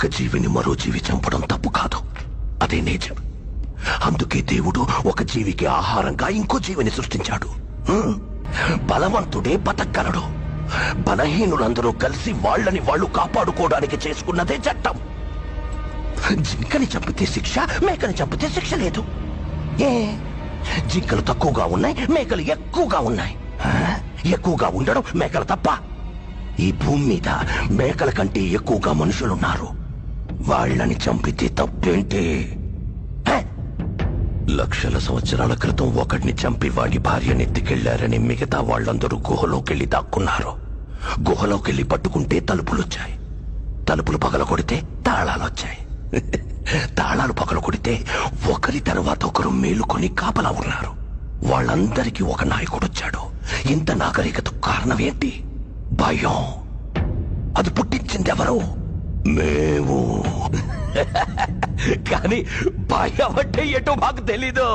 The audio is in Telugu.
ఒక జీవిని మరో జీవి చంపడం తప్పు కాదు, అదే నేచర్. అందుకే దేవుడు ఒక జీవికి ఆహారంగా ఇంకో జీవిని సృష్టించాడు. బలవంతుడే బతకగలడు. బలహీనులందరూ కలిసి వాళ్ళని వాళ్ళు కాపాడుకోవడానికి చేసుకున్నదే చట్టం. జింకని చంపితే శిక్ష, మేకని చంపితే శిక్ష లేదు. ఏ జింకలు తక్కువగా ఉన్నాయి, మేకలు ఎక్కువగా ఉన్నాయి. ఎక్కువగా ఉండడం మేకలు తప్ప? ఈ భూమి మీద మేకల కంటే ఎక్కువగా మనుషులున్నారు. వాళ్ళని చంపితే తప్పేంటి? లక్షల సంవత్సరాల క్రితం ఒకడిని చంపి వాడి భార్యనెత్తికెళ్లారని మిగతా వాళ్ళందరూ గుహలోకెళ్లి దాక్కున్నారు. గుహలోకెళ్లి పట్టుకుంటే తలుపులొచ్చాయి. తలుపులు పగలగొడితే తాళాలొచ్చాయి. తాళాలు పగలగొడితే ఒకరి తర్వాత ఒకరు మేలుకొని కాపలా ఉన్నారు. వాళ్ళందరికీ ఒక నాయకుడొచ్చాడు. ఇంత నాగరికత కారణం ఏంటి? భయం. అది పుట్టించిందెవరు? మేము. కానీ భయం అంటే ఏంటో మాకు తెలీదు.